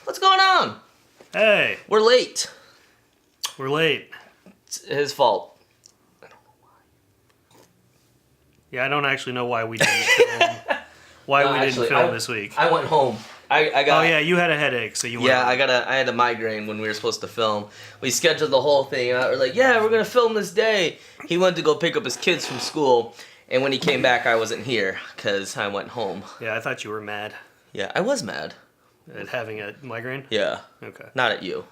What's going on? Hey. We're late. We're late. It's his fault. I don't know why. Yeah, I don't actually know why we didn't film. Didn't film this week. I went home. I got. Oh yeah, you had a headache, so you went. Yeah, home. I had a migraine when we were supposed to film. We scheduled the whole thing out. We're like, yeah, we're gonna film this day. He went to go pick up his kids from school, and when he came back, I wasn't here because I went home. Yeah, I thought you were mad Yeah, I was mad. at having a migraine. Yeah. Okay. Not at you.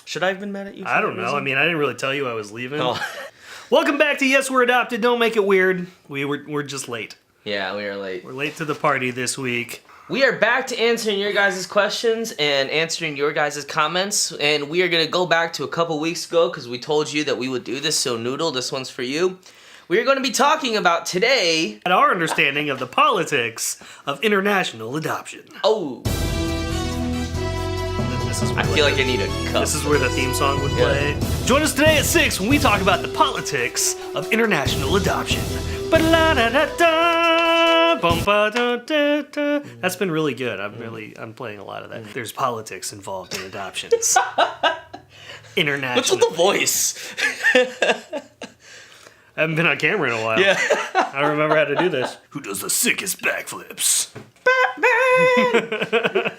Should I have been mad at you? I don't know. I mean, I didn't really tell you I was leaving. Oh. Welcome back to Yes, We're Adopted. Don't make it weird. We're just late. Yeah, we are late. We're late to the party this week. We are back to answering your guys' questions and answering your guys' comments. And we are going to go back to a couple weeks ago because we told you that we would do this. So, Noodle, this one's for you. We are going to be talking about today... And our understanding of the politics of international adoption. Oh. This is I feel like I need a cup. This is where the theme song would play. Join us today at 6 when we talk about the politics of international adoption. That's been really good. I'm playing a lot of that. There's politics involved in adoptions. International. What's with the voice? I haven't been on camera in a while. Yeah. I don't remember how to do this. Who does the sickest backflips? Batman!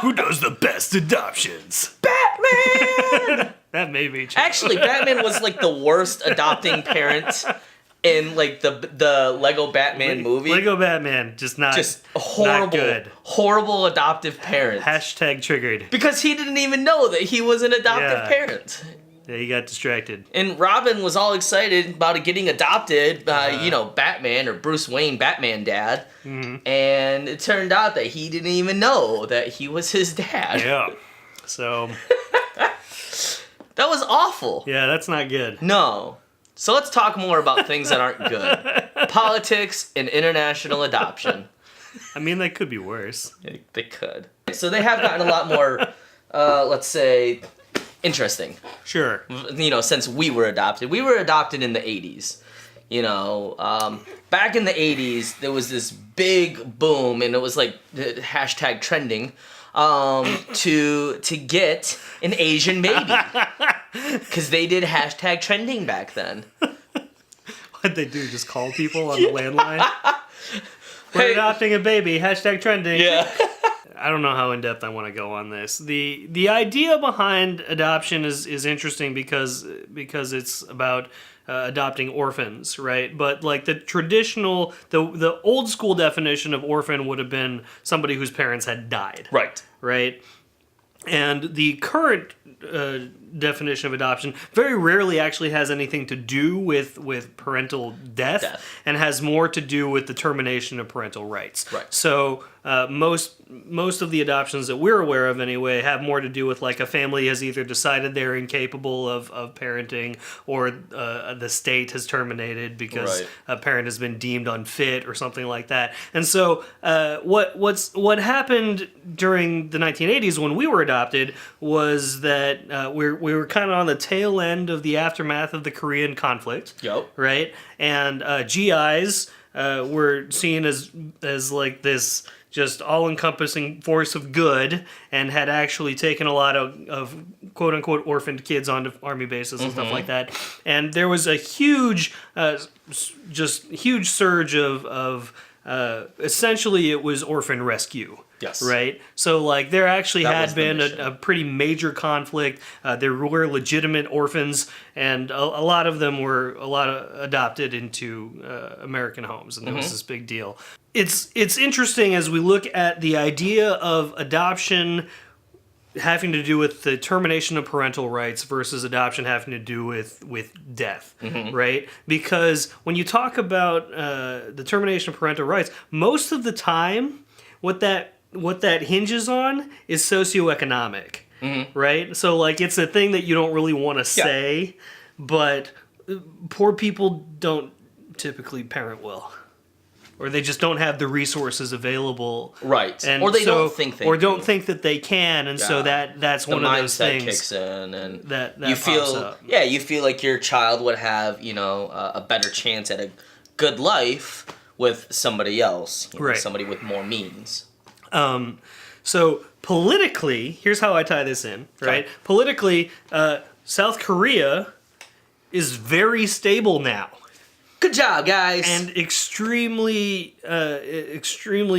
Who does the best adoptions? Batman! That made me change. Actually, Batman was like the worst adopting parent in like the Lego Batman movie. Lego Batman, just horrible, not good. Horrible adoptive parent. Hashtag triggered. Because he didn't even know that he was an adoptive parent. Yeah, he got distracted. And Robin was all excited about it getting adopted by, Batman or Bruce Wayne, Batman dad. Mm-hmm. And it turned out that he didn't even know that he was his dad. Yeah. So. That was awful. Yeah, that's not good. No. So let's talk more about things that aren't good. Politics and international adoption. I mean, they could be worse. They could. So they have gotten a lot more, let's say, interesting. Sure. Since we were adopted. We were adopted in the 80s. Back in the 80s, there was this big boom, and it was like hashtag trending, to get an Asian baby. Because they did hashtag trending back then. What'd they do? Just call people on the landline? We're adopting a baby. Hashtag trending. Yeah. I don't know how in-depth I want to go on this. The idea behind adoption is interesting because it's about adopting orphans, right? But like the traditional, the old school definition of orphan would have been somebody whose parents had died. Right? And the current definition of adoption very rarely actually has anything to do with parental death and has more to do with the termination of parental rights. Right. So most of the adoptions that we're aware of anyway have more to do with like a family has either decided they're incapable of parenting or the state has terminated because a parent has been deemed unfit or something like that. And so what happened during the 1980s when we were adopted was that we were kind of on the tail end of the aftermath of the Korean conflict. Yep. Right? And GIs were seen as like this just all-encompassing force of good and had actually taken a lot of quote-unquote orphaned kids onto army bases and stuff like that. And there was a huge surge of essentially it was orphan rescue. Yes. Right? So, like, there actually had been a pretty major conflict. There were legitimate orphans, and a lot of them were adopted into American homes, and there was this big deal. It's interesting as we look at the idea of adoption having to do with the termination of parental rights versus adoption having to do with death, right? Because when you talk about the termination of parental rights, most of the time, what that hinges on is socioeconomic, right? So, like, it's a thing that you don't really want to say, but poor people don't typically parent well. Or they just don't have the resources available. Right. And or they don't think they Or don't think that they can, and so that's one of those things. The mindset kicks in, and that you feel, pops up. Yeah, you feel like your child would have, a better chance at a good life with somebody else. Somebody with more means. So politically, here's how I tie this in, right? Okay. Politically, South Korea is very stable now. Good job, guys. And extremely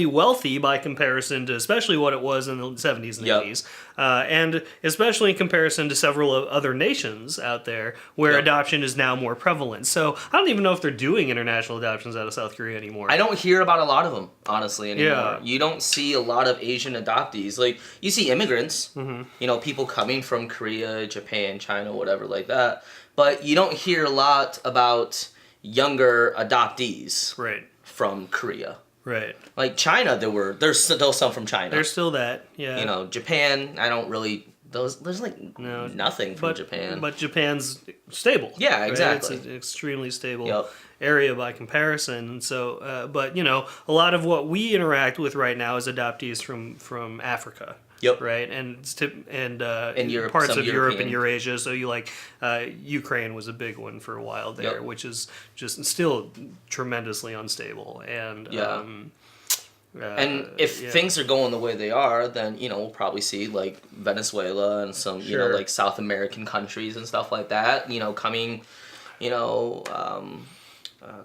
wealthy by comparison to especially what it was in the 70s and 80s. And especially in comparison to several other nations out there where adoption is now more prevalent. So I don't even know if they're doing international adoptions out of South Korea anymore. I don't hear about a lot of them, honestly, anymore. Yeah. You don't see a lot of Asian adoptees. Like, you see immigrants, you know, people coming from Korea, Japan, China, whatever like that. But you don't hear a lot about younger adoptees from Korea. Right. Like China, there's still some from China. There's still that, yeah. You know, Japan, I don't really, there's like nothing from Japan. But Japan's stable. Yeah, exactly. Right? It's an extremely stable area by comparison. And so, but, you know, a lot of what we interact with right now is adoptees from Africa. Yep. Right, and Europe, parts some of Europe and European. Eurasia. So you like Ukraine was a big one for a while there, Yep. which is just still tremendously unstable. And and if things are going the way they are, then you know we'll probably see like Venezuela and some you know like South American countries and stuff like that. You know coming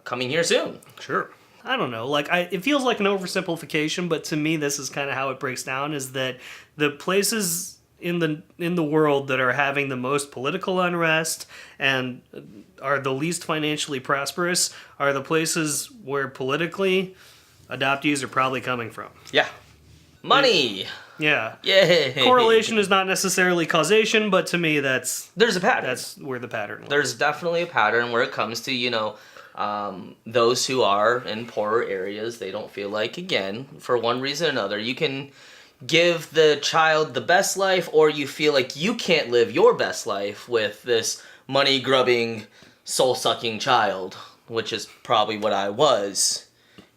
here soon. Sure. I don't know. Like it feels like an oversimplification, but to me, this is kind of how it breaks down: is that the places in the world that are having the most political unrest and are the least financially prosperous are the places where politically adoptees are probably coming from. Yeah. Money. Yeah. Yay. Correlation is not necessarily causation, but to me, there's a pattern. That's where the pattern lies. There's definitely a pattern where it comes to those who are in poorer areas. They don't feel like, again, for one reason or another, you can give the child the best life, or you feel like you can't live your best life with this money-grubbing, soul-sucking child, which is probably what I was,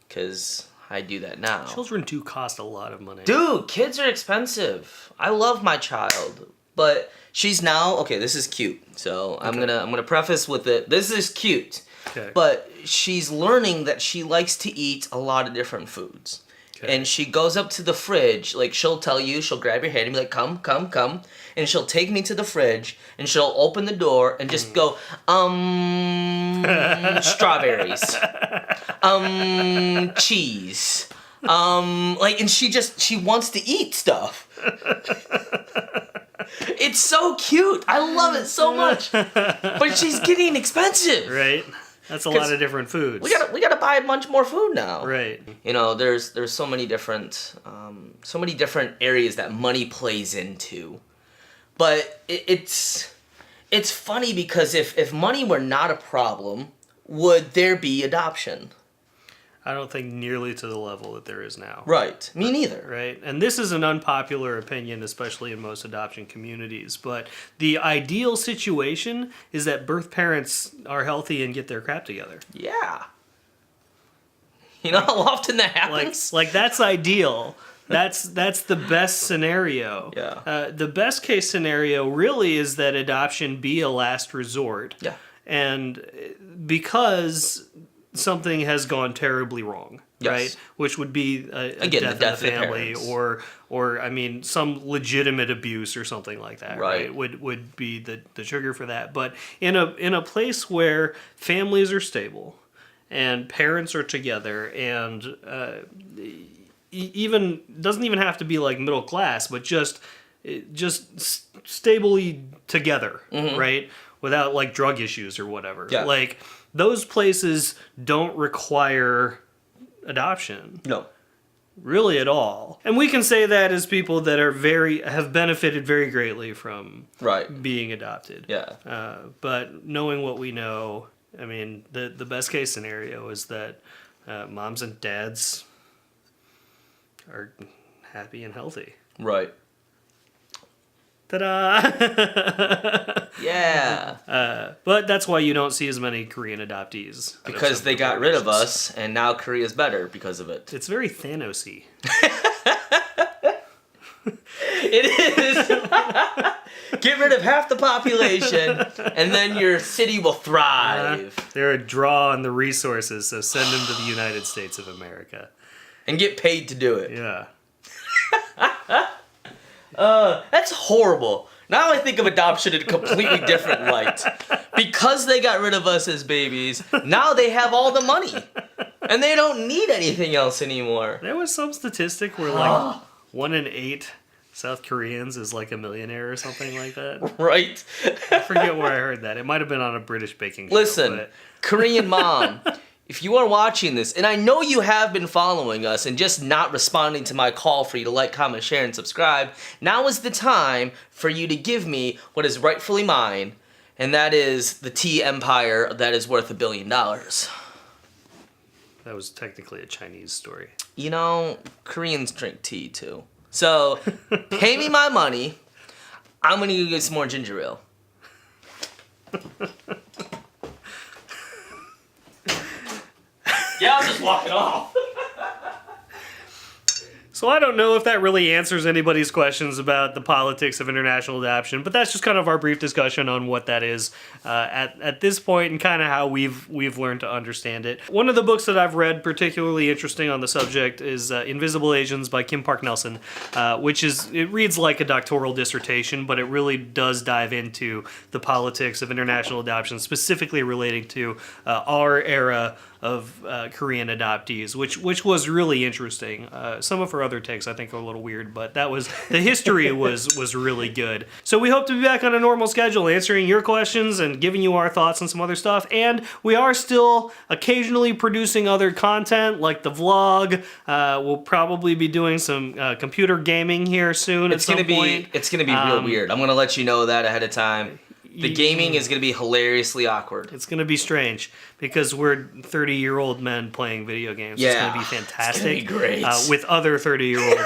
because I do that now. Children do cost a lot of money. Dude, kids are expensive. I love my child, but she's now okay. This is cute, so I'm gonna preface with it. This is cute, but she's learning that she likes to eat a lot of different foods. And she goes up to the fridge, like she'll tell you, she'll grab your hand and be like, come, come, come. And she'll take me to the fridge and she'll open the door and just go, strawberries, cheese. And she wants to eat stuff. It's so cute. I love it so much. But she's getting expensive. Right. That's a lot of different foods. We gotta buy a bunch more food now. Right. You know, there's so many different areas that money plays into, but it's funny because if money were not a problem, would there be adoption? I don't think nearly to the level that there is now. Right. Me neither. Right. And this is an unpopular opinion, especially in most adoption communities. But the ideal situation is that birth parents are healthy and get their crap together. Yeah. You know how often that happens? Like that's ideal. That's the best scenario. Yeah. The best case scenario really is that adoption be a last resort. Yeah. And because something has gone terribly wrong, right? Which would be a death in the family, or I mean, some legitimate abuse or something like that, right? Would be the trigger for that. But in a place where families are stable and parents are together, and even doesn't even have to be like middle class, but just stably together, right? Without like drug issues or whatever. Yeah. Like those places don't require adoption. No. Really at all. And we can say that as people that are have benefited very greatly from being adopted. Yeah. But knowing what we know, I mean, the best case scenario is that moms and dads are happy and healthy. Right. Ta-da! Yeah. But that's why you don't see as many Korean adoptees. Because they got rid of us, and now Korea's better because of it. It's very Thanos-y. It is. Get rid of half the population, and then your city will thrive. They're a draw on the resources, so send them to the United States of America. And get paid to do it. Yeah. That's horrible. Now I think of adoption in a completely different light. Because they got rid of us as babies, now they have all the money. And they don't need anything else anymore. There was some statistic where like 1 in 8 South Koreans is like a millionaire or something like that. Right? I forget where I heard that. It might have been on a British baking show. Listen, but... Korean mom, if you are watching this, and I know you have been following us and just not responding to my call for you to like, comment, share, and subscribe, now is the time for you to give me what is rightfully mine, and that is the tea empire that is worth $1 billion. That was technically a Chinese story. You know, Koreans drink tea too. So, pay me my money. I'm gonna go get some more ginger ale. Yeah, I'm just walking off. So I don't know if that really answers anybody's questions about the politics of international adoption, but that's just kind of our brief discussion on what that is at this point and kind of how we've learned to understand it. One of the books that I've read particularly interesting on the subject is Invisible Asians by Kim Park Nelson, it reads like a doctoral dissertation, but it really does dive into the politics of international adoption, specifically relating to our era of Korean adoptees, which was really interesting. Some of her other takes I think are a little weird, but the history was really good. So we hope to be back on a normal schedule, answering your questions and giving you our thoughts on some other stuff. And we are still occasionally producing other content, like the vlog. We'll probably be doing some computer gaming here soon. It's gonna be real weird. I'm gonna let you know that ahead of time. The gaming is going to be hilariously awkward. It's going to be strange because we're 30-year-old men playing video games. Yeah, it's going to be fantastic. It's going to be great. With other 30-year-old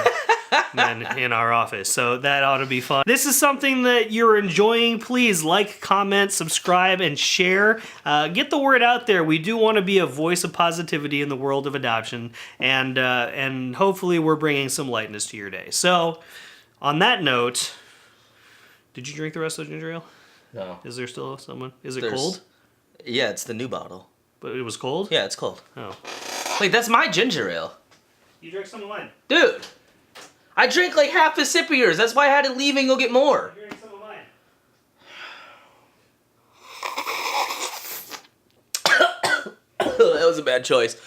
men in our office. So that ought to be fun. This is something that you're enjoying. Please like, comment, subscribe, and share. Get the word out there. We do want to be a voice of positivity in the world of adoption. And hopefully we're bringing some lightness to your day. So on that note, did you drink the rest of the ginger ale? No. Is there still someone? Is it cold? Yeah, it's the new bottle. But it was cold? Yeah, it's cold. Oh. Wait, that's my ginger ale. You drank some of mine. Dude, I drank like half a sip of yours. That's why I had to leave and go get more. You drank some of mine. That was a bad choice.